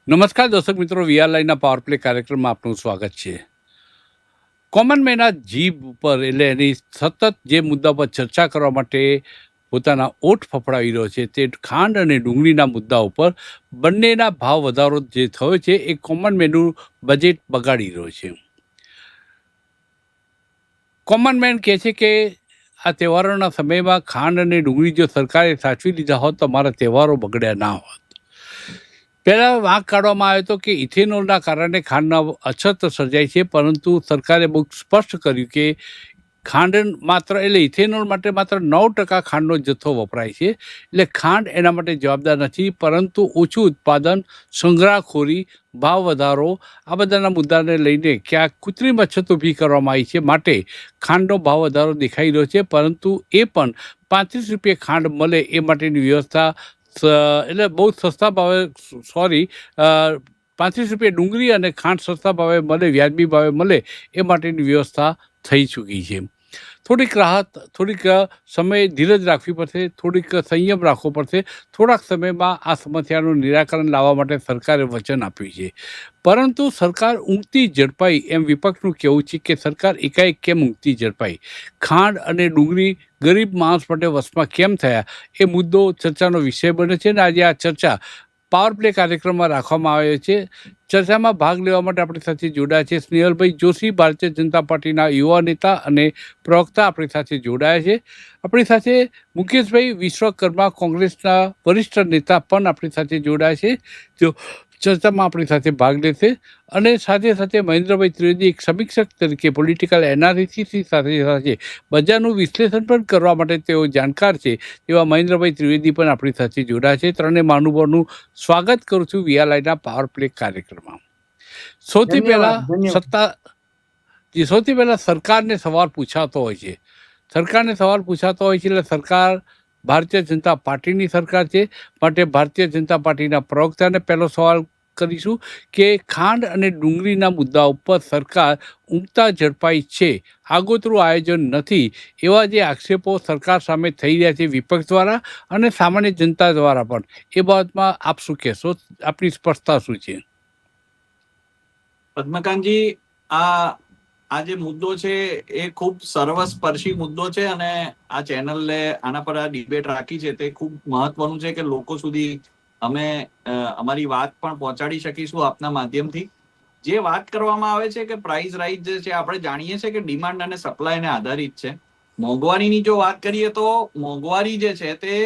નમસ્કાર દર્શક મિત્રો, વીઆર લાઈનના પાવર પ્લે કાર્યક્રમમાં આપનું સ્વાગત છે. કોમન મેનના જીભ ઉપર એટલે એની સતત જે મુદ્દા પર ચર્ચા કરવા માટે પોતાના ઓઠ ફફડાવી રહ્યો છે તે ખાંડ અને ડુંગળીના મુદ્દા ઉપર બંનેના ભાવ વધારો જે થયો છે એ કોમન મેનનું બજેટ બગાડી રહ્યો છે. કોમન મેન કહે છે કે આ તહેવારોના સમયમાં ખાંડ અને ડુંગળી જો સરકારે સાચવી લીધા હોત તો અમારા તહેવારો બગડ્યા ના હોત. પહેલાં વાંક કાઢવામાં આવ્યો હતો કે ઇથેનોલના કારણે ખાંડના અછત સર્જાય છે, પરંતુ સરકારે બહુ સ્પષ્ટ કર્યું કે ખાંડ માત્ર એટલે ઇથેનોલ માટે માત્ર 9% ખાંડનો જથ્થો વપરાય છે. એટલે ખાંડ એના માટે જવાબદાર નથી, પરંતુ ઓછું ઉત્પાદન, સંગ્રહખોરી, ભાવ વધારો આ બધાના મુદ્દાને લઈને ક્યાંક કૃત્રિમ અછત ઊભી કરવામાં આવી છે. માટે ખાંડનો ભાવ વધારો દેખાઈ રહ્યો છે, પરંતુ એ પણ 35 રૂપિયે ખાંડ મળે એ માટેની વ્યવસ્થા એટલે બહુ સસ્તા ભાવે 35 રૂપિયા ડુંગળી અને ખાંડ સસ્તા ભાવે મળે, વ્યાજબી ભાવે મળે એ માટેની વ્યવસ્થા થઈ ચૂકી છે. થોડીક રાહત, થોડીક સમય ધીરજ રાખવી પડશે, થોડીક સંયમ રાખવો પડશે. થોડાક સમયમાં આ સમસ્યાનું નિરાકરણ લાવવા માટે સરકારે વચન આપ્યું છે, પરંતુ સરકાર ઊંઘતી ઝડપાઈ એમ વિપક્ષનું કહેવું છે કે સરકાર એકાએક કેમ ઊંઘતી ઝડપાઈ, ખાંડ અને ડુંગળી ગરીબ માણસ માટે વસમાં કેમ થયા એ મુદ્દો ચર્ચાનો વિષય બને છે. અને આજે આ ચર્ચા પાવર પ્લે કાર્યક્રમમાં રાખવામાં આવ્યો છે. ચર્ચામાં ભાગ લેવા માટે આપણી સાથે જોડાયા છે સ્નેહલભાઈ જોશી, ભારતીય જનતા પાર્ટીના યુવા નેતા અને પ્રવક્તા આપણી સાથે જોડાયા છે. આપણી સાથે મુકેશભાઈ વિશ્વકર્મા, કોંગ્રેસના વરિષ્ઠ નેતા પણ આપણી સાથે જોડાયા છે, જો ચર્ચામાં આપણી સાથે ભાગ લેશે. અને સાથે સાથે મહેન્દ્રભાઈ ત્રિવેદી, એક સમીક્ષક તરીકે પોલિટિકલ એનાલિસિસની સાથે સાથે બજારનું વિશ્લેષણ પણ કરવા માટે તેઓ જાણકાર છે, એવા મહેન્દ્રભાઈ ત્રિવેદી પણ આપણી સાથે જોડાયા છે. ત્રણેય મહાનુભાવોનું સ્વાગત કરું છું વીઆર લાઈનના પાવર પ્લે કાર્યક્રમમાં. સૌથી પહેલા સરકારને સવાલ પૂછાતો હોય છે. એટલે સરકાર ભારતીય જનતા પાર્ટીની સરકાર છે, માટે ભારતીય જનતા પાર્ટીના પ્રવક્તાને પહેલો સવાલ કરીશું કે ખાંડ અને ડુંગળીના મુદ્દા ઉપર સરકાર ઊંઘતા ઝડપાઈ છે, આગોતરું આયોજન નથી, એવા જે આક્ષેપો સરકાર સામે થઈ રહ્યા છે વિપક્ષ દ્વારા અને સામાન્ય જનતા દ્વારા પણ, એ બાબતમાં આપ શું કહેશો? આપની સ્પષ્ટતા શું છે? પદ્મકાંતજી, આ જે મુદ્દો છે એ ખૂબ સર્વસ્પર્શી મુદ્દો છે અને આ ચેનલે આના પર આ ડિબેટ રાખી છે તે ખૂબ મહત્વનું છે કે લોકો સુધી અમે અમારી વાત પણ પહોંચાડી શકીશું આપના માધ્યમથી. જે વાત કરવામાં આવે છે કે પ્રાઇસ રાઇઝ જે છે, આપણે જાણીએ છીએ કે ડિમાન્ડ અને સપ્લાયને આધારિત છે. મોંઘવારીની જો વાત કરીએ તો મોંઘવારી જે છે તે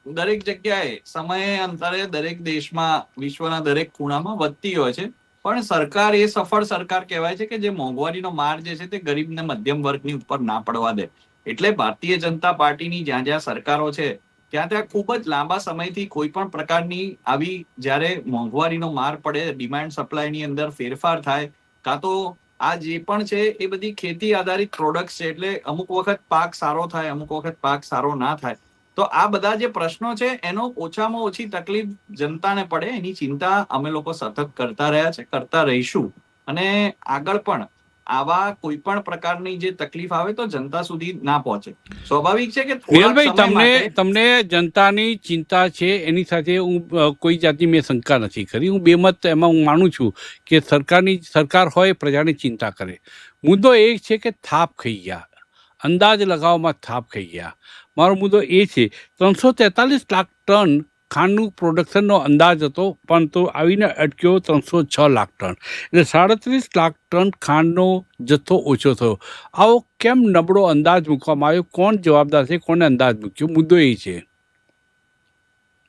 દરેક જગ્યાએ, સમયે અંતરે, દરેક દેશમાં, વિશ્વના દરેક ખૂણામાં વધતી હોય છે. પણ સરકાર એ સફળ સરકાર કહેવાય છે કે જે મોંઘવારીનો માર જે છે તે ગરીબ ને મધ્યમ વર્ગની ઉપર ના પડવા દે. એટલે ભારતીય જનતા પાર્ટીની જ્યાં જ્યાં સરકારો છે ત્યાં ત્યાં ખૂબ જ લાંબા સમયથી કોઈ પણ પ્રકારની આવી જ્યારે મોંઘવારીનો માર પડે, ડિમાન્ડ સપ્લાયની અંદર ફેરફાર થાય, કાં તો આ જે પણ છે એ બધી ખેતી આધારિત પ્રોડક્ટ છે, એટલે અમુક વખત પાક સારો થાય, અમુક વખત પાક સારો ના થાય, તો આ બધા જે પ્રશ્નો છે એનો ઓછામાં ઓછી તકલીફ જનતાને પડે એની ચિંતા અમે લોકો સતત કરતા રહ્યા છે, કરતા રહીશું. અને આગળ પણ આવા કોઈ પણ પ્રકારની જે તકલીફ આવે તો જનતા સુધી ના પહોંચે. સ્વાભાવિક છે કે તમને જનતાની ચિંતા છે એની સાથે હું કોઈ જાતની મેં શંકા નથી કરી. હું બેમત એમાં હું માનું છું કે સરકાર હોય પ્રજાની ચિંતા કરે. મુદ્દો એ છે કે થાપ ખાઈ ગયા, અંદાજ લગાવવામાં થાપ ખાઈ ગયા. મારો મુદ્દો એ છે, 343 લાખ ટન ખાંડનું પ્રોડક્શનનો અંદાજ હતો, પણ તો આવીને અટક્યો 306 લાખ ટન, એટલે 37 લાખ ટન ખાંડનો જથ્થો ઓછો થયો. આવો કેમ નબળો અંદાજ મૂકવામાં આવ્યો? કોણ જવાબદાર છે? કોને અંદાજ મૂક્યો? મુદ્દો એ છે.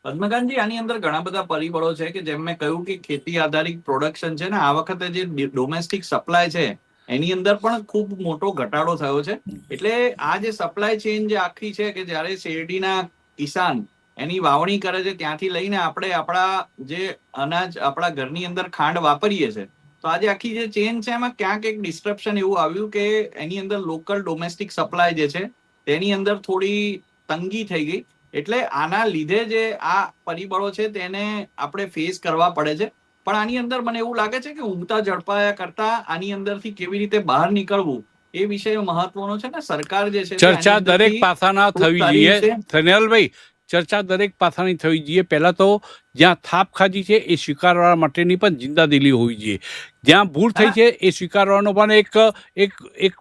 પદ્મકાંતજી, આની અંદર ઘણા બધા પરિબળો છે કે જેમ મેં કહ્યું કે ખેતી આધારિત પ્રોડક્શન છે ને, આ વખતે જે ડોમેસ્ટિક સપ્લાય છે એની અંદર પણ ખૂબ મોટો ઘટાડો થયો છે. એટલે આ જે સપ્લાય ચેઇન જે આખી છે કે જ્યારે શેરડીના કિસાન એની વાવણી કરે છે ત્યાંથી લઈને આપણે આપણા જે અનાજ આપણા ઘરની અંદર ખાંડ વાપરીએ છીએ, તો આજે આખી જે ચેઇન છે એમાં ક્યાંક એક ડિસ્ટ્રપ્શન એવું આવ્યું કે એની અંદર લોકલ ડોમેસ્ટિક સપ્લાય જે છે તેની અંદર થોડી તંગી થઈ ગઈ. એટલે આના લીધે જે આ પરિબળો છે તેને આપણે ફેસ કરવા પડે છે. પણ આની અંદર મને એવું લાગે છે કે ઊંઘતા ઝડપાયા કરતા આની અંદરથી કેવી રીતે બહાર નીકળવું એ વિષય મહત્વનો છે ને. સરકાર જે છે ચર્ચા દરેક પાસાના થવી જોઈએ. સનેલભાઈ, ચર્ચા દરેક પાસાની થવી જોઈએ. પહેલાં તો જ્યાં થાપ ખાધી છે એ સ્વીકારવા માટેની પણ જિંદાદિલી હોવી જોઈએ. જ્યાં ભૂલ થઈ છે એ સ્વીકારવાનો પણ એક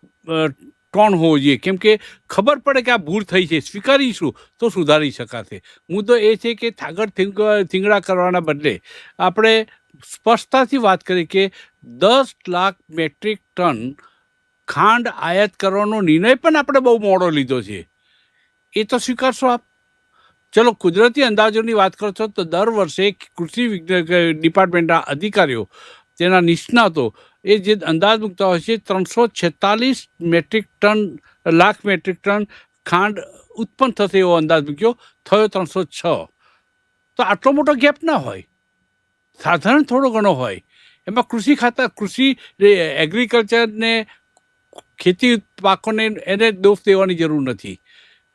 ટોન હોવો જોઈએ. કેમ કે ખબર પડે કે આ ભૂલ થઈ છે, સ્વીકારીશું તો સુધારી શકાશે. મુદ્દો એ છે કે થાગડ થીંગડા કરવાના બદલે આપણે સ્પષ્ટતાથી વાત કરીએ કે 10 લાખ મેટ્રિક ટન ખાંડ આયાત કરવાનો નિર્ણય પણ આપણે બહુ મોડો લીધો છે. એ તો સ્વીકારશો આપ? ચલો કુદરતી અંદાજોની વાત કરો છો તો દર વર્ષે કૃષિ ડિપાર્ટમેન્ટના અધિકારીઓ, તેના નિષ્ણાતો એ જે અંદાજ મૂકતા હોય છે 346 લાખ મેટ્રિક ટન ખાંડ ઉત્પન્ન થશે એવો અંદાજ મૂક્યો, થયો 306. તો આટલો મોટો ગેપ ના હોય, સાધારણ થોડો ઘણો હોય. એમાં કૃષિ એગ્રીકલ્ચરને, ખેતી પાકોને એને દોષ દેવાની જરૂર નથી,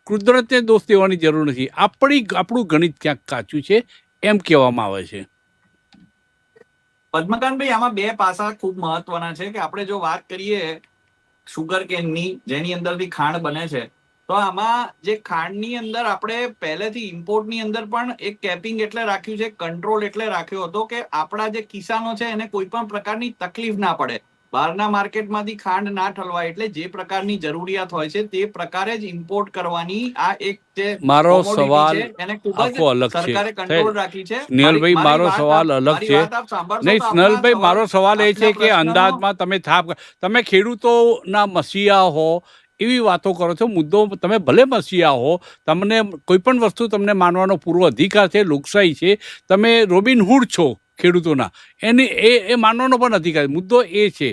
કુદરતને દોષ દેવાની જરૂર નથી. આપણું ગણિત ક્યાંક કાચું છે એમ કહેવામાં આવે છે. પદ્મકાંતભાઈ, આમાં બે પાસા ખૂબ મહત્વના છે કે આપણે જો વાત કરીએ શુગર કેનની, જેની અંદરથી ખાંડ બને છે, તો આમાં જે ખાંડની અંદર આપણે પહેલેથી ઇમ્પોર્ટની અંદર પણ એક કેપિંગ એટલે રાખ્યું છે, કંટ્રોલ એટલે રાખ્યો હતો કે આપણા જે કિસાનો છે એને કોઈ પણ પ્રકારની તકલીફ ના પડે, બહારના માર્કેટમાંથી ખાંડ ના ઠલવાય. એટલે જે પ્રકારની જરૂરિયાત હોય છે તે પ્રકારે જ ઇમ્પોર્ટ કરવાની આ એક જે મારો commodity સવાલ છે એને ખૂબ આખો જ અલગ છે. સરકારે કંટ્રોલ રાખી છે. સ્નેહલભાઈ, મારો સવાલ અલગ છે. નહીં સ્નેહલભાઈ, મારો સવાલ એ છે કે અંદાજમાં તમે ખેડૂતોના મસીહા હો એવી વાતો કરો છો. મુદ્દો, તમે ભલે મસીહા હો, તમને કોઈ પણ વસ્તુ તમને માનવાનો પૂરો અધિકાર છે, લોકશાહી છે, તમે રોબિનહૂડ છો ખેડૂતોના, એ માનવાનો પણ અધિકાર. મુદ્દો એ છે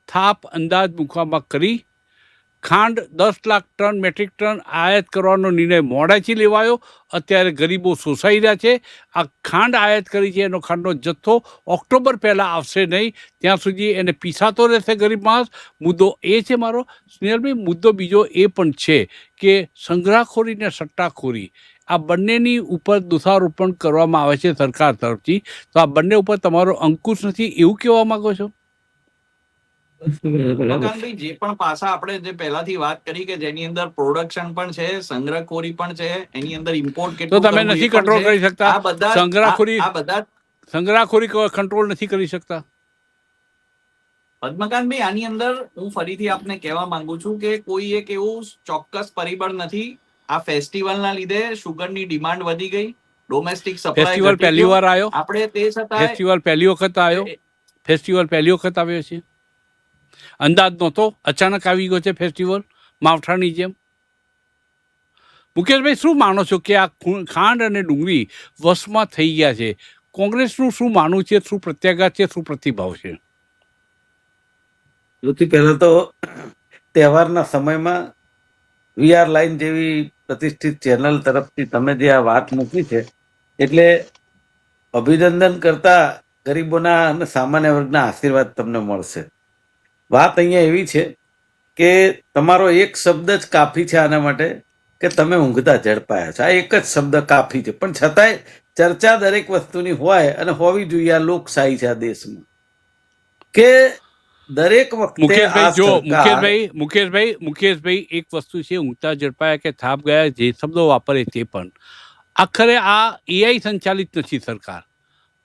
થાપ અંદાજ મૂકવામાં કરી ખાંડ 10 લાખ ટન મેટ્રિક ટન આયાત કરવાનો નિર્ણય મોડાથી લેવાયો. અત્યારે ગરીબો શોષાઈ રહ્યા છે. આ ખાંડ આયાત કરી છે એનો ખાંડનો જથ્થો ઓક્ટોબર પહેલાં આવશે નહીં, ત્યાં સુધી એને પીસાતો રહેશે ગરીબ માણસ. મુદ્દો એ છે મારો. સ્નેહલભાઈ, મુદ્દો બીજો એ પણ છે કે સંગ્રહખોરી ને સટ્ટાખોરી, આ બંનેની ઉપર દોષારોપણ કરવામાં આવે છે સરકાર તરફથી. તો આ બંને ઉપર તમારો અંકુશ નથી એવું કહેવા માંગો છો? પદ્મકાંતભાઈ, જે પણ પાસા આપણે જે પહેલાથી વાત કરી કે જેની અંદર પ્રોડક્શન પણ છે, સંગ્રહખોરી પણ છે, એની અંદર ઇમ્પોર્ટ તો તમે નથી કંટ્રોલ કરી શકતા? સંગ્રહખોરી કંટ્રોલ નથી કરી શકતા? પદ્મકાંતભાઈ, આની અંદર હું ફરીથી આપને કહેવા માંગુ છું કે કોઈ એક એવું ચોક્કસ પરિબળ નથી. આ ફેસ્ટિવલના લીધે શુગરની ડિમાન્ડ વધી ગઈ, ડોમેસ્ટિક સપ્લાય ફેસ્ટિવલ પહેલી વાર આવ્યો? આપણે તે છતાં ફેસ્ટિવલ પહેલી વખત આવ્યો? ફેસ્ટિવલ પહેલી વખત આવ્યો છે? અંદાજ નહોતો, અચાનક આવી ગયો છે ફેસ્ટિવલ માવઠાની જેમ. મુકેશભાઈ, શું માનો છો કે આ ખાંડ અને ડુંગળી વશમાં થઈ ગયા છે? કોંગ્રેસનું શું માનવું છે? શું પ્રત્યાઘાત છે? શું પ્રતિભાવ છે? સૌથી પહેલા તો તહેવારના સમયમાં વીઆર લાઈન જેવી પ્રતિષ્ઠિત ચેનલ તરફથી તમે જે આ વાત મૂકી છે, એટલે અભિનંદન કરતા ગરીબોના અને સામાન્ય વર્ગના આશીર્વાદ તમને મળશે. વાત અહીંયા એવી છે કે તમારો એક શબ્દ જ કાફી છે આના માટે કે તમે ઊંઘતા ઝડપાયા છો. આ એક જ શબ્દ કાફી છે, પણ છતાંય ચર્ચા દરેક વસ્તુની હોય અને હોવી જોઈએ આ લોકશાહી છે આ દેશમાં, કે દરેક વખતે મુકેશભાઈ, એક વસ્તુ છે ઊંઘતા ઝડપાયા કે થાપ ગયા, જે શબ્દો વાપરે તે પણ આખરે આ એઆઈ સંચાલિત નથી સરકાર,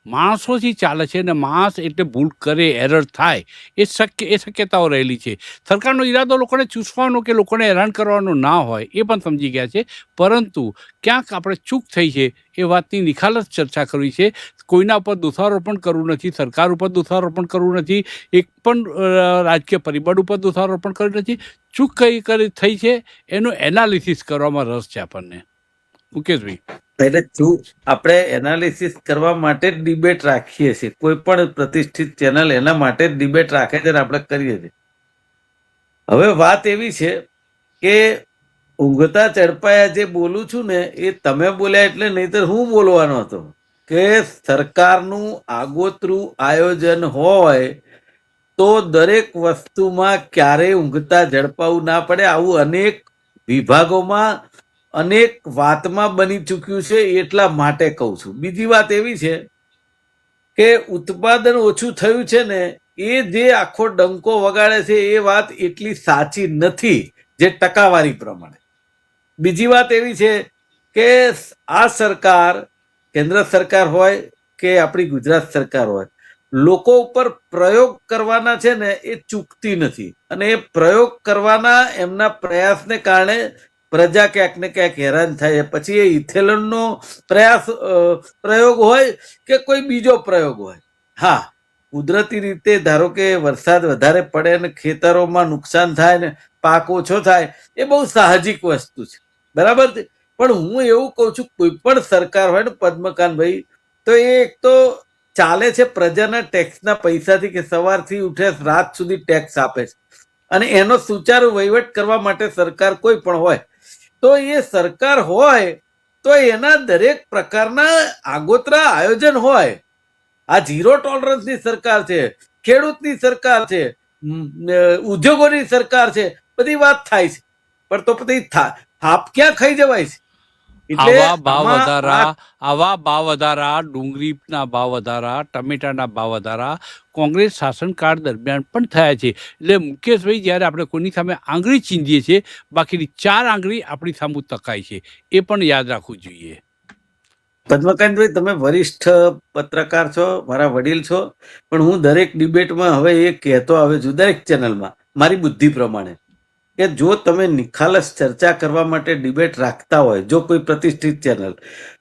માણસોથી ચાલે છે. અને માણસ એટલે ભૂલ કરે, એરર થાય, એ શક્યતાઓ રહેલી છે. સરકારનો ઈરાદો લોકોને ચૂસવાનો કે લોકોને હેરાન કરવાનો ના હોય એ પણ સમજી ગયા છે, પરંતુ ક્યાંક આપણે ચૂક થઈ છે એ વાતની નિખાલસ ચર્ચા કરવી છે. કોઈના ઉપર દોષારોપણ કરવું નથી, સરકાર ઉપર દોષારોપણ કરવું નથી, એક પણ રાજકીય પરિબળ ઉપર દોષારોપણ કરવું નથી. ચૂક કઈ થઈ છે એનું એનાલિસિસ કરવામાં રસ છે આપણને. મુકેશભાઈ, એટલે આપણે એનાલિસિસ કરવા માટે જ ડિબેટ રાખીએ છીએ. કોઈ પણ પ્રતિષ્ઠિત ચેનલ એના માટે જ ડિબેટ રાખે છે અને આપણે કરીએ છીએ. હવે વાત એવી છે કે ઊંઘતા ઝડપાયા જે બોલું છું ને એ તમે બોલ્યા એટલે, નહીતર હું બોલવાનો હતો કે સરકારનું આગોતરું આયોજન હોય તો દરેક વસ્તુમાં ક્યારેય ઊંઘતા ઝડપાવું ના પડે. આવું અનેક વિભાગોમાં અનેક વાતમાં બની ચૂક્યું છે, એટલા માટે કહું છું. બીજી વાત એવી છે કે ઉત્પાદન ઓછું થયું છે ને એ જે આખો ડંકો વગાડે છે એ વાત એટલી સાચી નથી જે ટકાવારી પ્રમાણે. બીજી વાત એવી છે કે આ સરકાર, કેન્દ્ર સરકાર હોય કે આપણી ગુજરાત સરકાર હોય, લોકો ઉપર પ્રયોગ કરવાના છે ને એ ચૂકતી નથી, અને એ પ્રયોગ કરવાના એમના પ્રયાસને કારણે પ્રજા ક્યાંક ને ક્યાંક હેરાન થાય. પછી એ ઇથેનોલનો પ્રયોગ હોય કે કોઈ બીજો પ્રયોગ હોય. હા, કુદરતી રીતે ધારો કે વરસાદ વધારે પડે ને ખેતરોમાં નુકસાન થાય ને પાક ઓછો થાય, એ બહુ સાહજિક વસ્તુ છે, બરાબર છે. પણ હું એવું કહું છું, કોઈ પણ સરકાર હોય ને પદ્મકાનભાઈ, તો એ એક તો ચાલે છે પ્રજાના ટેક્સના પૈસાથી, કે સવારથી ઉઠે રાત સુધી ટેક્સ આપે છે, અને એનો સુચારુ વહીવટ કરવા માટે સરકાર કોઈ પણ હોય, તો એ સરકાર હોય તો એના દરેક પ્રકારના આગોતરા આયોજન હોય. આ ઝીરો ટોલરન્સની સરકાર છે, ખેડૂતની સરકાર છે, ઉદ્યોગોની સરકાર છે, બધી વાત થાય છે, પણ તો પછી થાપ ક્યાં ખાઈ જવાય છે. એટલે આવા ભાવ વધારા, ડુંગળીના ભાવ વધારા, ટમેટાના ભાવ વધારા કોંગ્રેસ શાસનકાળ દરમિયાન પણ થયા છે. એટલે મુકેશભાઈ, જ્યારે આપણે કોઈની સામે આંગળી ચીંધીએ છીએ, બાકીની 4 આંગળી આપણી સામે તકાય છે, એ પણ યાદ રાખવું જોઈએ. પદ્મકાંતભાઈ, તમે વરિષ્ઠ પત્રકાર છો, મારા વડીલ છો, પણ હું દરેક ડિબેટમાં હવે એ કહેતો આવે છું, દરેક ચેનલમાં મારી બુદ્ધિ પ્રમાણે, કે જો તમે નિખાલસ ચર્ચા કરવા માટે ડિબેટ રાખતા હોય, જો કોઈ પ્રતિષ્ઠિત ચેનલ,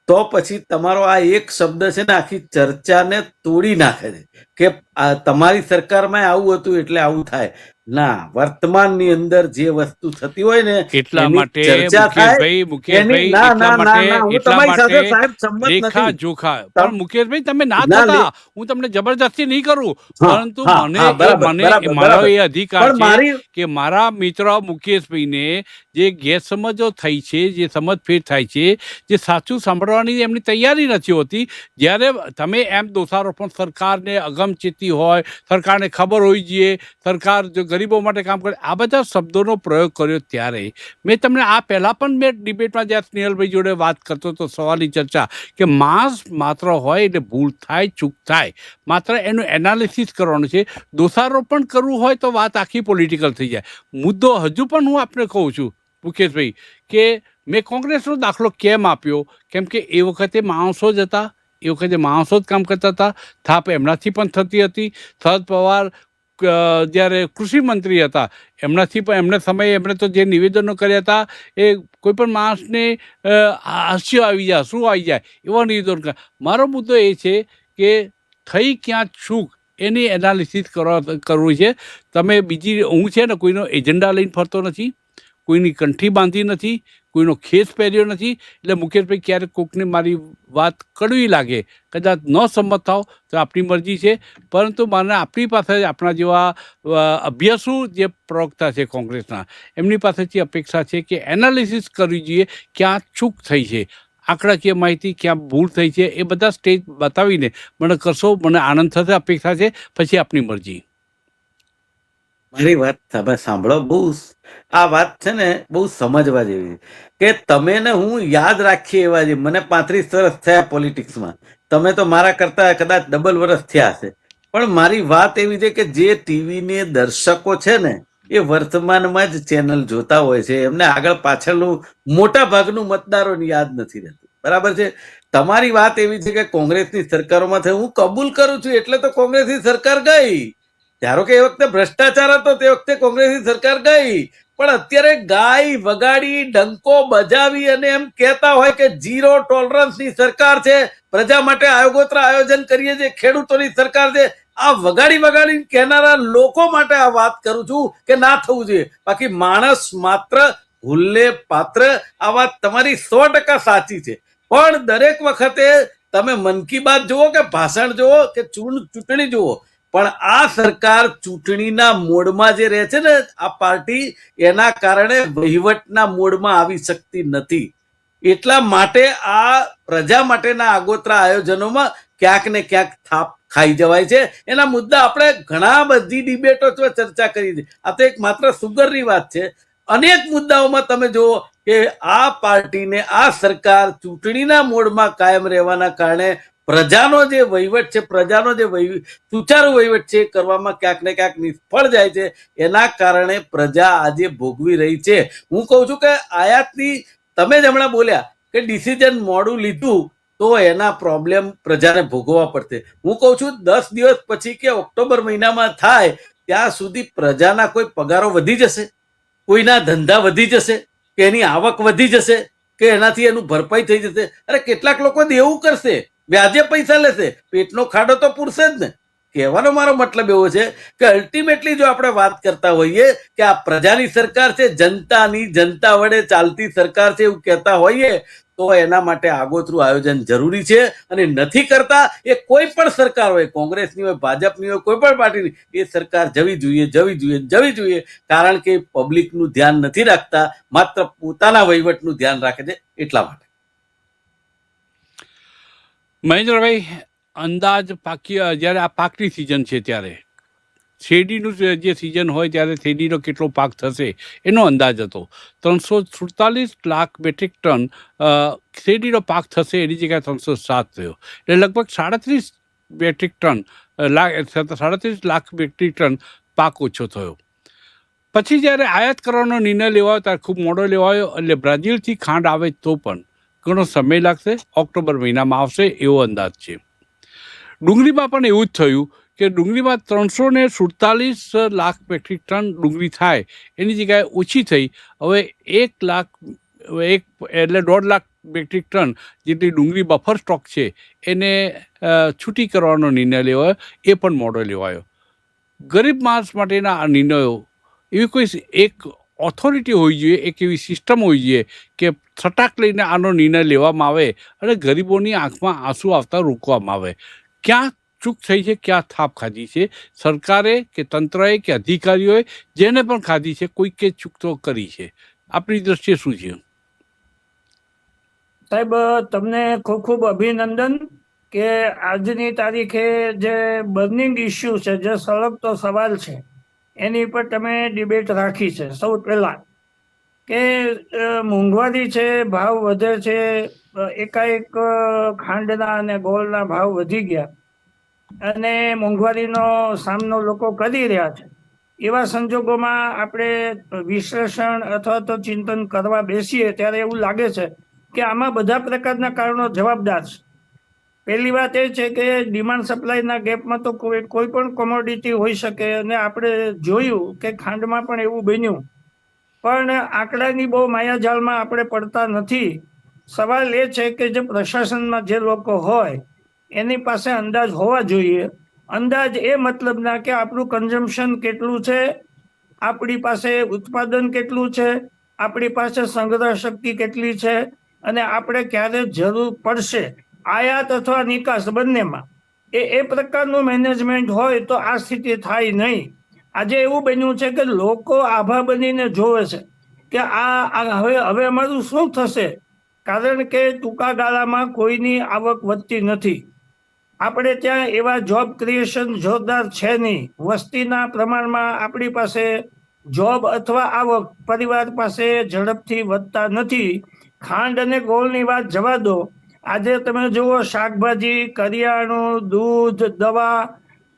તો પછી તમારો આ એક શબ્દ છે ને આખી ચર્ચાને તોડી નાખે છે, કે તમારી સરકારમાં આવું હતું એટલે આવું થાય. ના, વર્તમાનની અંદર જે વસ્તુ થતી હોય ને એટલા એની માટે ચર્ચા થાય. મુકેશભાઈ, ના, એટલા ના, ના, ના, હું તમારી માટે સાથે સાહેબ સંમત લેખા નથી. જોખા. પણ મુકેશભાઈ, તમે ના ના, થતા, હું તમને જબરદસ્તી નહીં કરું, હા, પરંતુ હા, હા, બરાબર, બરાબર, મારો બરાબર. એ અધિકાર પણ છે મારી કે મારા મિત્ર મુકેશભાઈને જે ગેરસમજો થઈ છે, જે સમજફેર થાય છે, જે સાચું સાંભળવાની એમની તૈયારી નથી હોતી, જ્યારે તમે એમ દોષારોપણ સરકારને અગમચેતી હોય, સરકારને ખબર હોવી જોઈએ, સરકાર જો ગરીબો માટે કામ કરે, આ બધા શબ્દોનો પ્રયોગ કર્યો, ત્યારે મેં તમને આ પહેલાં પણ મેં ડિબેટમાં જ્યાં સ્નેહલભાઈ જોડે વાત કરતો હતો, સવાલની ચર્ચા, કે માંસ માત્ર હોય એટલે ભૂલ થાય, ચૂક થાય, માત્ર એનું એનાલિસિસ કરવાનું છે. દોષારોપણ કરવું હોય તો વાત આખી પોલિટિકલ થઈ જાય. મુદ્દો હજુ પણ હું આપને કહું છું મુકેશભાઈ, કે મેં કોંગ્રેસનો દાખલો કેમ આપ્યો, કેમ કે એ વખતે માણસો જ હતા, એ વખતે માણસો જ કામ કરતા હતા, થાપ એમનાથી પણ થતી હતી. શરદ પવાર જ્યારે કૃષિ મંત્રી હતા, એમનાથી પણ એમના સમયે એમણે તો જે નિવેદનો કર્યા હતા, એ કોઈ પણ માણસને હાસ્ય આવી જાય, શું આવી જાય, એવા નિવેદનો કર્યા. મારો મુદ્દો એ છે કે થઈ ક્યાં ચૂક એની એનાલિસિસ કરવું છે. તમે બીજી, હું છે ને કોઈનો એજન્ડા લઈને ફરતો નથી, કોઈની કંઠી બાંધી નથી, કોઈનો ખેસ પહેર્યો નથી. એટલે મુકેશભાઈ, ક્યારેક કોઈકને મારી વાત કડવી લાગે, કદાચ ન સંમત થાવ તો આપણી મરજી છે, પરંતુ મને આપણી પાસે આપણા જેવા અભ્યાસુ જે પ્રવક્તા છે કોંગ્રેસના, એમની પાસેથી અપેક્ષા છે કે એનાલિસિસ કરવી જોઈએ, ક્યાં ચૂક થઈ છે, આંકડાકીય માહિતી ક્યાં ભૂલ થઈ છે, એ બધા સ્ટેજ બતાવીને મને કરશો, મને આનંદ થશે, અપેક્ષા છે. પછી આપની મરજી. મારી વાત તમે સાંભળો, બહુ આ વાત છે ને બહુ સમજવા જેવી છે, કે તમે ને હું યાદ રાખીએ એવા છે. મને 35 વર્ષ થયા પોલિટિક્સમાં, તમે તો મારા કરતા કદાચ ડબલ વર્ષ થયા હશે. પણ મારી વાત એવી છે કે જે ટીવીને દર્શકો છે ને, એ વર્તમાનમાં જ ચેનલ જોતા હોય છે, એમને આગળ પાછળનું મોટા ભાગનું મતદારોને યાદ નથી રહેતું, બરાબર છે. તમારી વાત એવી છે કે કોંગ્રેસની સરકારોમાં હું કબૂલ કરું છું, એટલે તો કોંગ્રેસની સરકાર ગઈ. ધારો કે એ વખતે ભ્રષ્ટાચાર હતો, તે વખતે કોંગ્રેસની સરકાર ગઈ, પણ અત્યારે ગાય વગાડી, ડંકો બજાવી અને એમ કહેતા હોય કે ઝીરો ટોલરન્સની સરકાર છે, પ્રજા માટે આગોતરા આયોજન કરીએ છીએ, ખેડૂતોની સરકાર છે. આ વગાડી કહેનારા લોકો માટે આ વાત કરું છું કે ના થવું જોઈએ. બાકી માણસ માત્ર ભૂલને પાત્ર. આ વાત તમારી 100% સાચી છે, પણ દરેક વખતે તમે મન કી બાત જુઓ કે ભાષણ જુઓ કે ચૂંટણી જુઓ, પણ આ સરકાર ચૂંટણીના મોડમાં જે રહે છે ને, આ પાર્ટી, એના કારણે વહીવટના મોડમાં આવી શકતી નથી. એટલા માટે આ પ્રજા માટેના આગોતરા આયોજનોમાં ક્યાંક ને ક્યાંક થાપ ખાઈ જવાય છે. એના મુદ્દા આપણે ઘણા બધી ડિબેટો ચર્ચા કરી છે. આ તો એક માત્ર સુગરની વાત છે. અનેક મુદ્દાઓમાં તમે જુઓ કે આ પાર્ટીને, આ સરકાર ચૂંટણીના મોડમાં કાયમ રહેવાના કારણે પ્રજાનો જે વહીવટ છે, પ્રજાનો જે સુચારુ વહીવટ છે, કરવામાં ક્યાંક ને ક્યાંક નિષ્ફળ જાય છે. એના કારણે પ્રજા આજે ભોગવી રહી છે. હું કહું છું કે આયાતની, તમે જ હમણાં બોલ્યા કે ડિસિઝન મોડું લીધું તો એના પ્રોબ્લેમ પ્રજાને ભોગવવા પડશે. હું કહું છું 10 દિવસ પછી કે ઓક્ટોબર મહિનામાં થાય ત્યાં સુધી પ્રજાના કોઈ પગારો વધી જશે, કોઈના ધંધા વધી જશે, કે એની આવક વધી જશે, કે એનાથી એનું ભરપાઈ થઈ જશે? અરે કેટલાક લોકો દેવું કરશે, વ્યાજે પૈસા લેશે, પેટનો ખાડો તો પૂરશે જ ને. કહેવાનો મારો મતલબ એવો છે કે અલ્ટિમેટલી જો આપણે વાત કરતા હોઈએ કે આ પ્રજાની સરકાર છે, જનતાની, જનતા વડે ચાલતી સરકાર છે એવું કહેતા હોઈએ તો એના માટે આગોતરું આયોજન જરૂરી છે. અને નથી કરતા એ કોઈ પણ સરકાર હોય, કોંગ્રેસની હોય, ભાજપની હોય, કોઈ પણ પાર્ટીની, એ સરકાર જવી જોઈએ, જવી જોઈએ, જવી જોઈએ. કારણ કે પબ્લિકનું ધ્યાન નથી રાખતા, માત્ર પોતાના વહીવટનું ધ્યાન રાખે છે એટલા માટે. મહેન્દ્રભાઈ, અંદાજ પાકી જ્યારે આ પાકની સિઝન છે ત્યારે શેરડીનું જે સિઝન હોય ત્યારે શેરડીનો કેટલો પાક થશે એનો અંદાજ હતો. 347 લાખ મેટ્રિક ટન શેરડીનો પાક થશે, એની જગ્યાએ 307 થયો, એટલે લગભગ 37 metric ton 37 lakh metric ton પાક ઓછો થયો. પછી જ્યારે આયાત કરવાનો નિર્ણય લેવાયો ત્યારે ખૂબ મોડો લેવાયો, એટલે બ્રાઝિલથી ખાંડ આવે તો પણ ઘણો સમય લાગશે, ઓક્ટોબર મહિનામાં આવશે એવો અંદાજ છે. ડુંગળીમાં પણ એવું જ થયું કે ડુંગળીમાં 347 લાખ મેટ્રિક ટન ડુંગળી થાય એની જગ્યાએ ઓછી થઈ, હવે 1 લાખ એટલે 1.5 લાખ મેટ્રિક ટન જેટલી ડુંગળી બફર સ્ટોક છે એને છૂટી કરવાનો નિર્ણય લેવાયો, એ પણ મોડો લેવાયો. ગરીબ માણસ માટેના આ નિર્ણયો, એવી કોઈ એક ઓથોરિટી હોવી જોઈએ, એક એવી સિસ્ટમ હોવી જોઈએ કે છટાક લઈને આનો નિર્ણય લેવામાં આવે અને ગરીબોની આંખમાં આંસુ આવતા રોકવામાં આવે. ક્યાં ચૂક થઈ છે, ક્યાં થાપ ખાધી છે સરકારે કે તંત્રએ કે અધિકારીઓએ, જેને પણ ખાધી છે, કોઈકે ચૂક તો કરી છે? આપણી દ્રષ્ટિએ શું છે? સાહેબ, તમને ખૂબ ખૂબ અભિનંદન કે આજની તારીખે જે બર્નિંગ ઇસ્યુ છે, જે સળગતો સવાલ છે, એની પર તમે ડિબેટ રાખી છે. સૌ પહેલા કે મોંઘવારી છે, ભાવ વધે છે, એકાએક ખાંડના અને ગોળના ભાવ વધી ગયા અને મોંઘવારીનો સામનો લોકો કરી રહ્યા છે. એવા સંજોગોમાં આપણે વિશ્લેષણ અથવા તો ચિંતન કરવા બેસીએ ત્યારે એવું લાગે છે કે આમાં બધા પ્રકારના કારણો જવાબદાર છે. પહેલી વાત એ છે કે ડિમાન્ડ સપ્લાયના ગેપમાં તો કોઈ પણ કોમોડિટી હોઈ શકે, અને આપણે જોયું કે ખાંડમાં પણ એવું બન્યું. પણ આંકડાની બહુ માયાજાળમાં આપણે પડતા નથી. સવાલ એ છે કે જે પ્રશાસનમાં જે લોકો હોય એની પાસે અંદાજ હોવા જોઈએ. અંદાજ એ મતલબના કે આપણું કન્ઝમ્પશન કેટલું છે, આપણી પાસે ઉત્પાદન કેટલું છે, આપણી પાસે સંગ્રહ શક્તિ કેટલી છે, અને આપણે ક્યારે જરૂર પડશે આયાત અથવા નિકાસ બંનેમાં, એ પ્રકારનું મેનેજમેન્ટ હોય તો આ સ્થિતિ થાય નહીં. આજે એવું બન્યું છે કે લોકો આભા બનીને જોવે છે કે હવે અમારું શું થશે, કારણ કે ટૂંકા ગાળામાં કોઈની આવક વધતી નથી. આપણે ત્યાં એવા જોબ ક્રિએશન જોરદાર છે નહીં. વસ્તીના પ્રમાણમાં આપણી પાસે જોબ અથવા આવક પરિવાર પાસે ઝડપથી વધતા નથી. ખાંડ અને ગોળની વાત જવા દો, આજે તમે જુઓ શાકભાજી, કરિયાણું, દૂધ, દવા,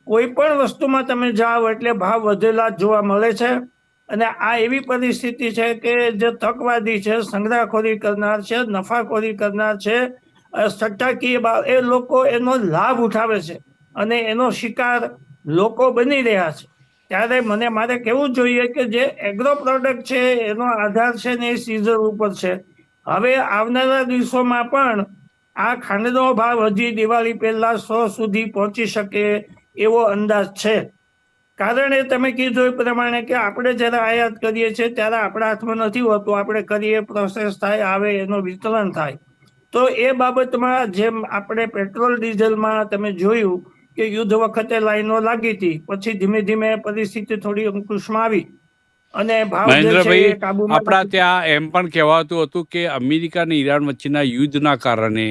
કોઈ પણ વસ્તુમાં તમે જાઓ એટલે ભાવ વધેલા જોવા મળે છે. અને આ એવી પરિસ્થિતિ છે કે જે તકવાદી છે, સંગ્રહખોરી કરનાર છે, નફાખોરી કરનાર છે, સટ્ટાકીય એ લોકો એનો લાભ ઉઠાવે છે અને એનો શિકાર લોકો બની રહ્યા છે. ત્યારે મારે કહેવું જોઈએ કે જે એગ્રો પ્રોડક્ટ છે એનો આધાર છે ને એ સીઝન ઉપર છે. હવે આવનારા દિવસોમાં પણ આ ખાંડનો ભાવ હજી દિવાળી પહેલા 100 સુધી પહોંચી શકે એવો અંદાજ છે. કારણ એ તમે કીધું એ પ્રમાણે કે આપણે જ્યારે આયાત કરીએ છીએ ત્યારે આપણા હાથમાં નથી હોતું, આપણે કરીએ, પ્રોસેસ થાય, આવે, એનું વિતરણ થાય. તો એ બાબતમાં જેમ આપણે પેટ્રોલ ડીઝલમાં તમે જોયું કે યુદ્ધ વખતે લાઈનો લાગી હતી, પછી ધીમે ધીમે પરિસ્થિતિ થોડી અંકુશમાં આવી અને ભાવ જે છે મહેન્દ્રભાઈ, એ કાબુમાં આપણા ત્યાં એમ પણ કહેવાતું હતું કે અમેરિકા અને ઈરાન વચ્ચેના યુદ્ધના કારણે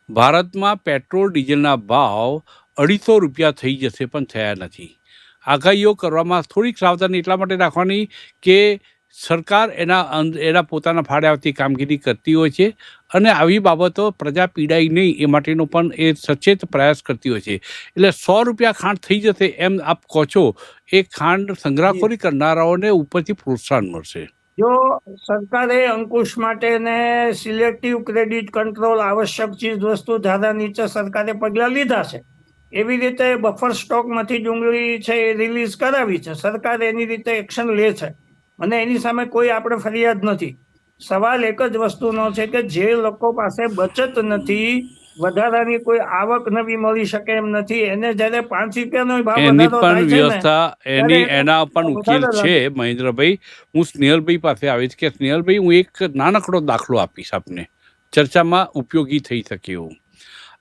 ભારતમાં પેટ્રોલ ડીઝલના ભાવ 250 રૂપિયા થઈ જશે, પણ થયા નથી. આગાહીઓ કરવામાં થોડીક સાવધાની એટલા માટે રાખવાની કે સરકાર એના પોતાના ફાળે આવતી કામગીરી કરતી હોય છે અને આવી બાબતો પ્રજા પીડાય નહીં એ માટેનો પણ એ સચેત પ્રયાસ કરતી હોય છે. એટલે 100 રૂપિયા ખાંડ થઈ જશે એમ આપ કહો છો, એ ખાંડ સંગ્રહખોરી કરનારાઓને ઉપરથી પ્રોત્સાહન મળશે. જો સરકારે અંકુશ માટે ને સિલેક્ટિવ ક્રેડિટ કંટ્રોલ આવશ્યક ચીજ વસ્તુ ધારા નીચે સરકારે પગલાં લીધા છે. એવી રીતે બફર સ્ટોકમાંથી ડુંગળી છે એ રિલીઝ કરાવી છે. સરકાર એની રીતે એક્શન લે છે અને એની સામે કોઈ આપણે ફરિયાદ નથી. સવાલ એક જ વસ્તુનો છે કે જે લોકો પાસે બચત નથી, વધારાની કોઈ આવક નવી મળી શકે એમ નથી, એને જ્યારે 5 રૂપિયાનો ભાવ એની વધારો પણ થાય છે ને વ્યવસ્થા એના પણ ઉકેલ વધારે છે. લાગે. મહેન્દ્રભાઈ, હું સ્નેહલભાઈ પાસે આવીશ કે સ્નેહલભાઈ, હું એક નાનકડો દાખલો આપીશ આપને, ચર્ચામાં ઉપયોગી થઈ શકે એવું.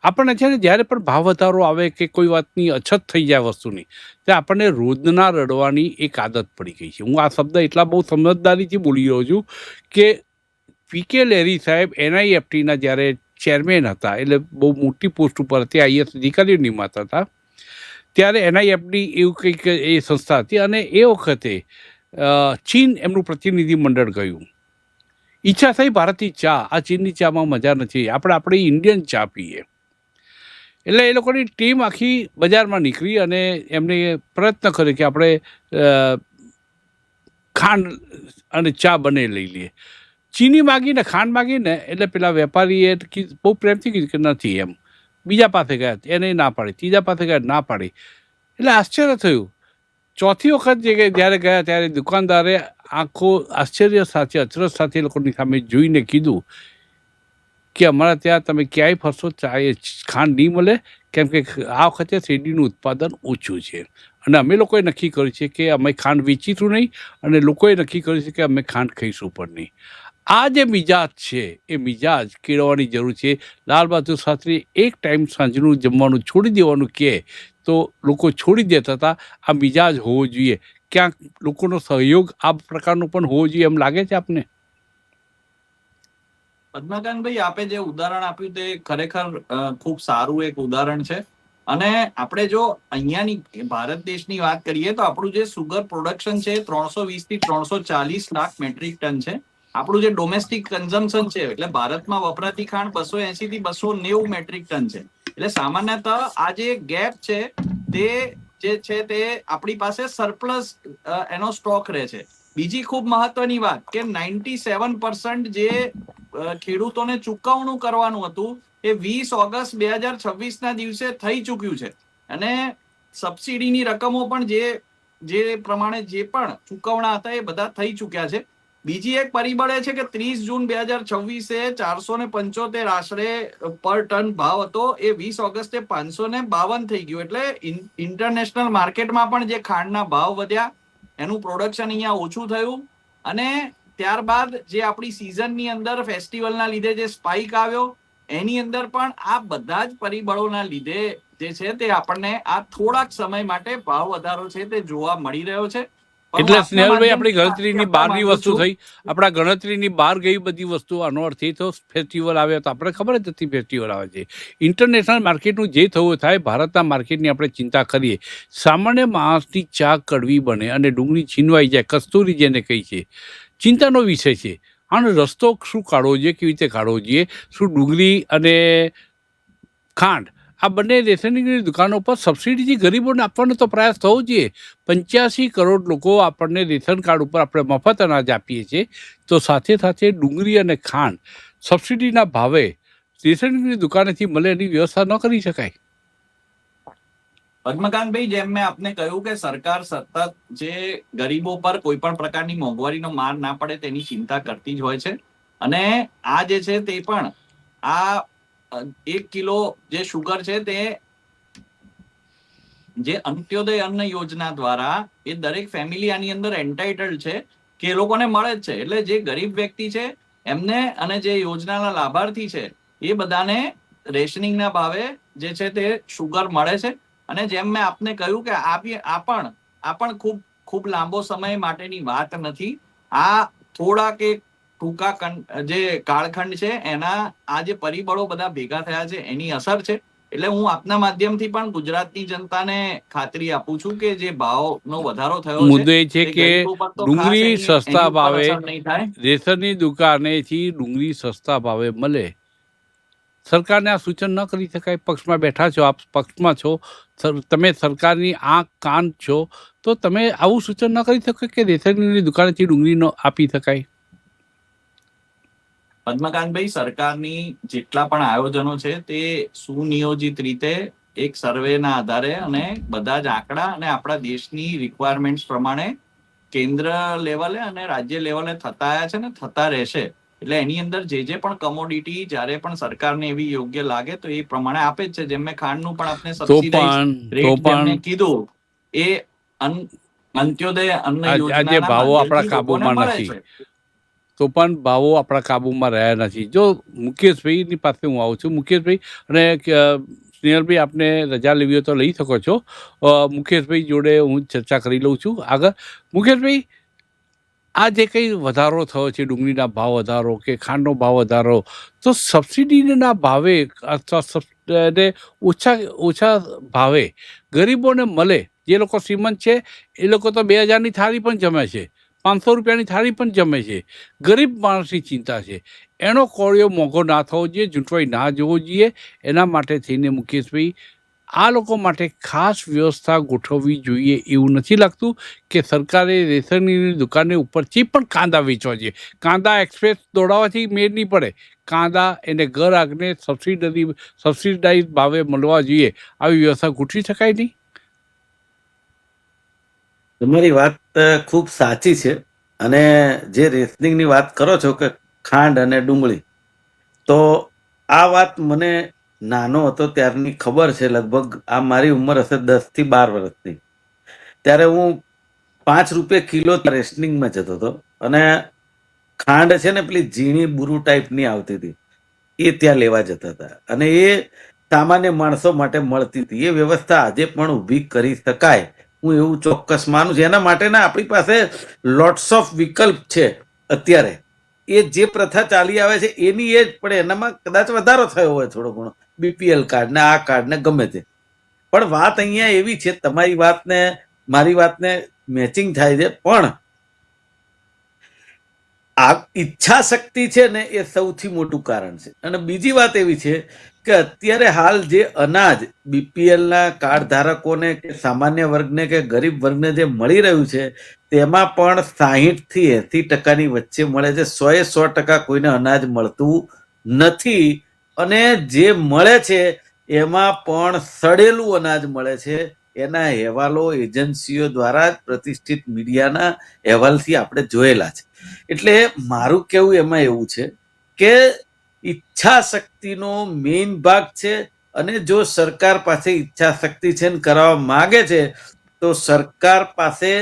આપણને છે ને જ્યારે પણ ભાવ વધારો આવે કે કોઈ વાતની અછત થઈ જાય વસ્તુની, ત્યારે આપણને રોજના રડવાની એક આદત પડી ગઈ છે. હું આ શબ્દ એટલા બહુ સમજદારીથી બોલી રહ્યો છું કે પીકે લેરી સાહેબ NIFTના જ્યારે ચેરમેન હતા, એટલે બહુ મોટી પોસ્ટ ઉપર હતી, IAS અધિકારીઓ નિમાત હતા, ત્યારે NIFT એવું કંઈક એ સંસ્થા હતી અને એ વખતે ચીન એમનું પ્રતિનિધિ મંડળ ગયું. ઈચ્છા થઈ ભારતની ચા, આ ચીનની ચામાં મજા નથી, આપણે આપણી ઇન્ડિયન ચા પીએ. એટલે એ લોકોની ટીમ આખી બજારમાં નીકળી અને એમને પ્રયત્ન કર્યો કે આપણે ખાંડ અને ચા બંને લઈ લઈએ. ચીની માગીને ખાંડ માગીને એટલે પેલા વેપારીએ બહુ પ્રેમથી કીધું કે નથી એમ. બીજા પાસે ગયા, એને ના પાડી, ત્રીજા પાસે ગયા, ના પાડી. એટલે આશ્ચર્ય થયું. ચોથી વખત જ્યારે ગયા ત્યારે દુકાનદારે આખો આશ્ચર્ય સાથે, અચરજ સાથે એ લોકોની સામે જોઈને કીધું કે અમારા ત્યાં તમે ક્યાંય ફરશો ચાય ખાંડ નહીં મળે, કેમ કે આ વખતે શેરડીનું ઉત્પાદન ઓછું છે અને અમે લોકોએ નક્કી કર્યું છે કે અમે ખાંડ વેચીશું નહીં અને લોકોએ નક્કી કર્યું છે કે અમે ખાંડ ખાઈશું પણ નહીં. આ જે મિજાજ છે એ મિજાજ કેળવવાની જરૂર છે. લાલ બહાદુર શાસ્ત્રી એક ટાઈમ સાંજનું જમવાનું છોડી દેવાનું કહે તો લોકો છોડી દેતા હતા. આ મિજાજ હોવો જોઈએ. ક્યાંક લોકોનો સહયોગ આ પ્રકારનો પણ હોવો જોઈએ એમ લાગે છે આપને? પદ્માકાંતભાઈ, આપે જે ઉદાહરણ આપ્યું તે ખરેખર ખૂબ સારું એક ઉદાહરણ છે. અને આપણે જો અહીંયાની ભારત દેશની વાત કરીએ તો આપણું જે સુગર પ્રોડક્શન છે 320 થી 340 લાખ મેટ્રિક ટન છે. આપણું જે ડોમેસ્ટિક કન્ઝમ્પશન છે એટલે ભારતમાં વપરાતી ખાંડ 280 થી 290 મેટ્રિક ટન છે. એટલે સામાન્યતઃ આ જે ગેપ છે તે જે છે તે આપણી પાસે સરપ્લસ એનો સ્ટોક રહે છે. બીજી ખૂબ મહત્વની વાત કે 97% જે ખેડૂતોને ચૂકવણું કરવાનું હતું એ 20 ઓગસ્ટ 2026 દિવસે થઈ ચૂક્યું છે અને સબસિડીની રકમો પણ જે પ્રમાણે જે પણ ચૂકવણા હતા એ બધા થઈ ચૂક્યા છે. બીજી એક પરિબળ એ છે કે 30 જૂન 2026 475 આશરે પર ટન ભાવ હતો, એ 20 ઓગસ્ટે 552 થઈ ગયું. એટલે ઇન્ટરનેશનલ માર્કેટમાં પણ જે ખાંડના ભાવ વધ્યા, એનું પ્રોડક્શન અહીંયા ઓછું થયું અને ત્યારબાદ જે આપણી સિઝનની અંદર ફેસ્ટિવલના લીધે જે સ્પાઇક આવ્યો એની અંદર પણ આ બધા જ પરિબળોના લીધે જે છે તે આપણને આ થોડાક સમય માટે ભાવ વધારો છે તે જોવા મળી રહ્યો છે. એટલે સ્નેહલભાઈ, આપણી ગણતરીની બહારની વસ્તુ થઈ, આપણા ગણતરીની બહાર ગઈ બધી વસ્તુ. આનો અર્થ એ તો ફેસ્ટિવલ આવ્યો તો આપણે ખબર જ નથી ફેસ્ટિવલ આવે છે. ઇન્ટરનેશનલ માર્કેટનું જે થવું થાય, ભારતના માર્કેટની આપણે ચિંતા કરીએ. સામાન્ય માણસની ચા કડવી બને અને ડુંગળી છીનવાઈ જાય, કસ્તુરી જેને કહી છે, ચિંતાનો વિષય છે. આનો રસ્તો શું કાઢવો જોઈએ, કેવી રીતે કાઢવો જોઈએ? શું ડુંગળી અને ખાંડ આ બંને રેશનિંગની દુકાનો પર સબસિડીથી ગરીબોને આપવાનો તો પ્રયાસ થવો જોઈએ. 85 કરોડ લોકો આપણને રેશન કાર્ડ ઉપર આપણે મફત અનાજ આપીએ છીએ, તો સાથે સાથે ડુંગળી અને ખાંડ સબસિડીના ભાવે રેશનિંગની દુકાનેથી મળે એની વ્યવસ્થા ન કરી શકાય? પદ્મકાંતભાઈ, જેમ મેં આપને કહ્યું કે સરકાર સતત જે ગરીબો પર કોઈ પણ પ્રકારની મોંઘવારીનો માર ના પડે તેની ચિંતા કરતી જ હોય છે. અને આ જે છે તે પણ આ 1 કિલો જે શુગર છે તે જે અંત્યોદય અન્ન યોજના દ્વારા એ દરેક ફેમિલી આની અંદર એન્ટાઇટલ્ડ છે કે એ લોકોને મળે જ છે. એટલે જે ગરીબ વ્યક્તિ છે એમને અને જે યોજનાના લાભાર્થી છે એ બધાને રેશનિંગના ભાવે જે છે તે શુગર મળે છે. અને જેમ મેં આપને કહ્યું કે આ પણ ખૂબ લાંબો સમય માટેની વાત નથી. આ થોડાક એક ટૂંકા જે કાળખંડ છે એના આ જે પરિબળો બધા ભેગા થયા છે એની અસર છે. એટલે હું આપના માધ્યમથી પણ ગુજરાતની જનતાને ખાતરી આપું છું કે જે ભાવનો વધારો થયો છે, મુદ્દો એ છે કે ડુંગળી સસ્તા ભાવે રેશનની દુકાનેથી ડુંગળી સસ્તા ભાવે મળે. સરકારને આ સૂચન ન કરી શકાય? પક્ષમાં બેઠા છો, આપ પક્ષમાં છો, તમે સરકારની આંખ કાન છો, તો તમે આવું સૂચન ન કરી શકો કે રેશનની દુકાનેથી ડુંગળી ન આપી શકાય? પદ્મકાંતભાઈ, સરકારની જેટલા પણ આયોજનો છે તે સુનિયોજિત રીતે એક સર્વેના આધારે અને બધા જ આંકડા અને આપણા દેશની રિક્વાયરમેન્ટ્સ પ્રમાણે કેન્દ્ર લેવલે અને રાજ્ય લેવલે થતા આવ્યા છે ને થતા રહેશે. એટલે એની અંદર જે પણ કમોડિટી જ્યારે પણ સરકારને એવી યોગ્ય લાગે તો એ પ્રમાણે આપે જ છે. જેમ મેં ખાંડનું પણ આપણે તો સબસિડાઇઝ રેટ જેમને પણ કીધું, એ અંત્યોદય અન્ન આજે યોજનાના ભાવો આપણા માધ્યમથી લોકોને કાબૂમાં મળે નથી. છે. તો પણ ભાવો આપણા કાબૂમાં રહ્યા નથી. જો મુકેશભાઈની પાસે હું આવું છું, મુકેશભાઈ અને સ્નેહલભાઈ, આપને રજા લેવી હોય તો લઈ શકો છો. મુકેશભાઈ જોડે હું ચર્ચા કરી લઉં છું આગળ. મુકેશભાઈ, આ જે કંઈ વધારો થયો છે, ડુંગળીના ભાવ વધારો કે ખાંડનો ભાવ વધારો, તો સબસિડીના ભાવે અથવા ઓછા ભાવે ગરીબોને મળે. જે લોકો શ્રીમંત છે એ લોકો તો 2000ની થાળી પણ જમે છે, 500 રૂપિયાની થાળી પણ જમે છે. ગરીબ માણસની ચિંતા છે, એનો કોળિયો મોંઘો ના થવો જોઈએ, જૂંટવાઈ ના જવો જોઈએ. એના માટે થઈને મુકેશભાઈ, આ લોકો માટે ખાસ વ્યવસ્થા ગોઠવવી જોઈએ. એવું નથી લાગતું કે સરકારે રેશનની દુકાને ઉપરથી પણ કાંદા વેચવા જોઈએ? કાંદા એક્સપ્રેસ દોડાવવાથી મેળ નહીં પડે. કાંદા એને ઘર આગને સબસિડાઇઝ ભાવે મળવા જોઈએ. આવી વ્યવસ્થા ગોઠવી શકાય નહીં? તમારી વાત ખૂબ સાચી છે. અને જે રેશનિંગની વાત કરો છો કે ખાંડ અને ડુંગળી, તો આ વાત મને નાનો હતો ત્યારની ખબર છે. લગભગ આ મારી ઉંમર હશે 10 થી 12 વર્ષની. ત્યારે હું 5 રૂપિયા કિલો રેશનિંગમાં જતો હતો અને ખાંડ છે ને પેલી ઝીણી બુરુ ટાઈપની આવતી હતી, એ ત્યાં લેવા જતા હતા અને એ સામાન્ય માણસો માટે મળતી હતી. એ વ્યવસ્થા આજે પણ ઊભી કરી શકાય, હું એવું ચોક્કસ માનું છું. એના માટેના આપણી પાસે લોટ્સ ઓફ વિકલ્પ છે અત્યારે. એ જે પ્રથા ચાલી આવે છે એની એ જ, પણ એનામાં કદાચ વધારો થયો હોય થોડો ઘણો, બીપીએલ કાર્ડ ને આ કાર્ડ ને ગમે તે. પણ વાત અહીંયા એવી છે, તમારી વાતને મારી વાતને મેચિંગ થાય છે, પણ આ ઈચ્છા શક્તિ છે ને એ સૌથી મોટું કારણ છે. અને બીજી વાત એવી છે કે અત્યારે હાલ જે અનાજ બીપીએલ ના કાર્ડ ધારકોને કે સામાન્ય વર્ગને કે ગરીબ વર્ગને જે મળી રહ્યું છે, તેમાં પણ 60 થી 80% વચ્ચે મળે છે. 100% કોઈને અનાજ મળતું નથી. અને જે મળે છે એમાં પણ સડેલું અનાજ મળે છે. એના અહેવાલો એજન્સીઓ દ્વારા જ પ્રતિષ્ઠિત મીડિયાના અહેવાલથી આપણે જોયેલા છે. એટલે મારું કેવું એમાં એવું છે કે ઈચ્છા શક્તિનો મેઇન ભાગ છે. અને જો સરકાર પાસે ઈચ્છા શક્તિ છે ને કરવા માંગે છે, તો સરકાર પાસે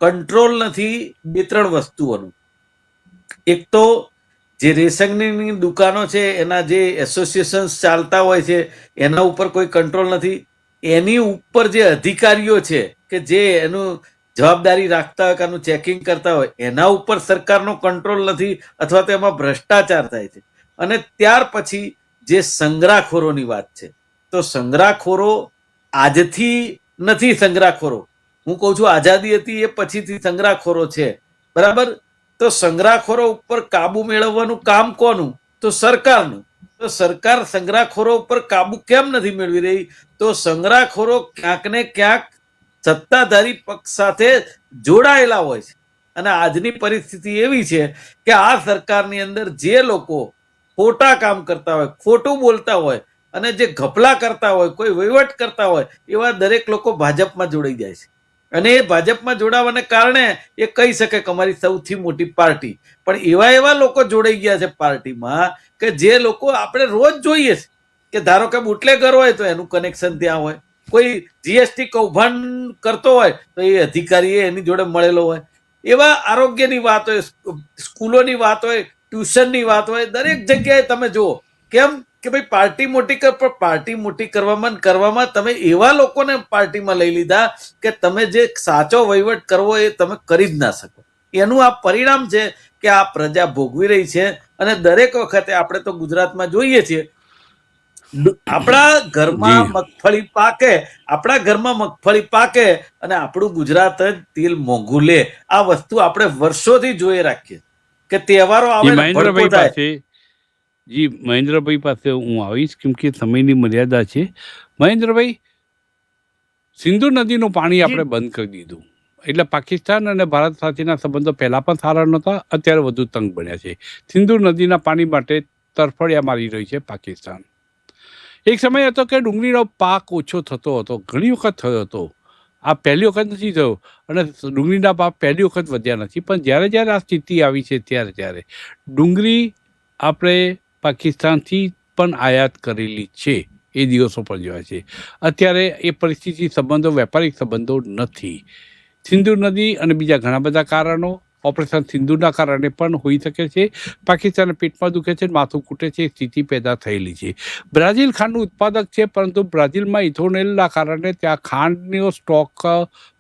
કંટ્રોલ નથી 2-3 વસ્તુઓનું. એક તો જે રેશનની દુકાનો છે, એના જે એસોસિએશન ચાલતા હોય છે, એના ઉપર કોઈ કંટ્રોલ નથી. એની ઉપર જે અધિકારીઓ છે કે જે એનું જવાબદારી રાખતા હોય કે આનું ચેકિંગ કરતા હોય, એના ઉપર સરકારનો કંટ્રોલ નથી અથવા તો એમાં ભ્રષ્ટાચાર થાય છે. અને ત્યાર પછી જે સંગ્રહખોરોની વાત છે, તો સંગ્રહખોરો આજથી નથી. સંગ્રહખોરો, હું કહું છું, આઝાદી હતી એ પછીથી સંગ્રહખોરો છે, બરાબર? તો સંગ્રહખોરો ઉપર કાબુ મેળવવાનું કામ કોનું? તો સરકારનું. તો સરકાર સંગ્રહખોરો ઉપર કાબુ કેમ નથી મેળવી રહી? તો સંગ્રહખોરો ક્યાંક ને ક્યાંક સત્તાધારી પક્ષ સાથે જોડાયેલા હોય છે. અને આજની પરિસ્થિતિ એવી છે કે આ સરકારની અંદર જે લોકો ખોટા કામ કરતા હોય, ખોટું બોલતા હોય અને જે ઘપલા કરતા હોય, કોઈ વહીવટ કરતા હોય, એવા દરેક લોકો ભાજપમાં જોડાઈ જાય છે. અને એ ભાજપમાં જોડાવાને કારણે એ કહી શકે કે અમારી સૌથી મોટી પાર્ટી. પણ એવા લોકો જોડાઈ ગયા છે પાર્ટીમાં કે જે લોકો આપણે રોજ જોઈએ છે કે ધારો કે બુટલેગર હોય તો એનું કનેક્શન ત્યાં હોય, કોઈ જીએસટી કૌભાંડ કરતો હોય તો એ અધિકારી એની જોડે મળેલો હોય. એવા આરોગ્યની વાત હોય, સ્કૂલોની વાત હોય, ટ્યુશનની વાત હોય, દરેક જગ્યાએ તમે જુઓ. કેમ કે ભાઈ પાર્ટી મોટી કરવામાં તમે એવા લોકોને પાર્ટીમાં લઈ લીધા કે તમે જે સાચો વહીવટ કરવો એ તમે કરી જ ના શકો. એનું આ પરિણામ છે કે આ પ્રજા ભોગવી રહી છે. અને દરેક વખતે આપણે તો ગુજરાતમાં જોઈએ છીએ, આપણા ઘરમાં મગફળી પાકે અને આપણું ગુજરાત જ તેલ મોંઘું લે. આ વસ્તુ આપણે વર્ષોથી જોઈ રાખીએ કે તહેવારો આવે ને ભડકો થાય. મહેન્દ્રભાઈ પાસે હું આવીશ, કેમ કે સમયની મર્યાદા છે. મહેન્દ્રભાઈ, સિંધુ નદીનું પાણી આપણે બંધ કરી દીધું એટલે પાકિસ્તાન અને ભારત સાથેના સંબંધો પહેલાં પણ સારા નહોતા, અત્યારે વધુ તંગ બન્યા છે. સિંધુ નદીના પાણી માટે તરફડિયા મારી રહ્યું છે પાકિસ્તાન. એક સમય હતો કે ડુંગળીનો પાક ઓછો થતો હતો, ઘણી વખત થયો હતો. આ પહેલી વખત નથી થયો અને ડુંગળીના ભાવ પહેલી વખત વધ્યા નથી. પણ જ્યારે જ્યારે આ સ્થિતિ આવી છે ત્યારે ડુંગળી આપણે પાકિસ્તાનથી પણ આયાત કરેલી છે, એ દિવસો પર જોયા છે. અત્યારે એ પરિસ્થિતિ સંબંધો વ્યાપારિક સંબંધો નથી. સિંધુ નદી અને બીજા ઘણા બધા કારણો, ઓપરેશન સિંધુના કારણે પણ હોઈ શકે છે. પાકિસ્તાનના પેટમાં દુખે છે, માથું કૂટે છે, સ્થિતિ પેદા થયેલી છે. બ્રાઝિલ ખાંડનું ઉત્પાદક છે, પરંતુ બ્રાઝિલમાં ઇથોનેલના કારણે ત્યાં ખાંડનો સ્ટોક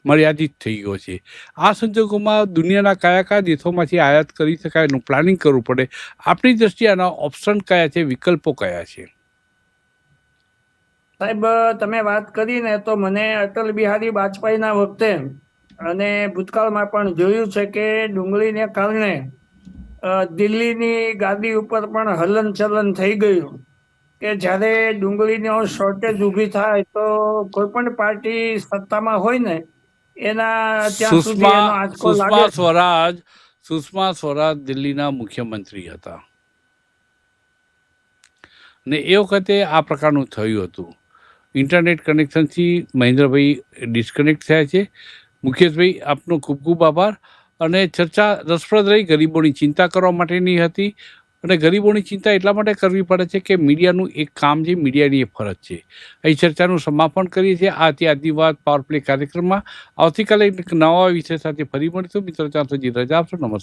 મર્યાદિત થઈ ગયો છે. આ સંજોગોમાં દુનિયાના કયા કયા દેશોમાંથી આયાત કરી શકાય એનું પ્લાનિંગ કરવું પડે. આપણી દ્રષ્ટિએ આના ઓપ્શન કયા છે, વિકલ્પો કયા છે? સાહેબ, તમે વાત કરીને તો મને અટલ બિહારી વાજપેયીના વખતે અને ભૂતકાળમાં પણ જોયું છે કે ડુંગળીને કારણે દિલ્હીની ગાદી ઉપર પણ હલનચલન થઈ ગયું કે જ્યારે ડુંગળીનો શોર્ટેજ ઊભી થાય તો કોઈ પણ પાર્ટી સત્તામાં હોય ને એના ત્યાં સુધી એનો આંચકો લાગે. સુષ્મા સ્વરાજ દિલ્હીના મુખ્યમંત્રી હતા ને એ વખતે આ પ્રકારનું થયું હતું. ઇન્ટરનેટ કનેક્શનથી મહેન્દ્રભાઈ ડિસ્કનેક્ટ થયા છે. મુકેશભાઈ, આપનો ખૂબ ખૂબ આભાર. અને ચર્ચા રસપ્રદ રહી, ગરીબોની ચિંતા કરવા માટેની હતી. અને ગરીબોની ચિંતા એટલા માટે કરવી પડે છે કે મીડિયાનું એક કામ છે, મીડિયાની એક ફરજ છે. અહીં ચર્ચાનું સમાપન કરીએ છીએ આજની વાત પાવર પ્લે કાર્યક્રમમાં. આવતીકાલે એક નવા વિષય સાથે ફરી મળીશું. મિત્રો, ત્યાં સુધી રજા આપશો. નમસ્કાર.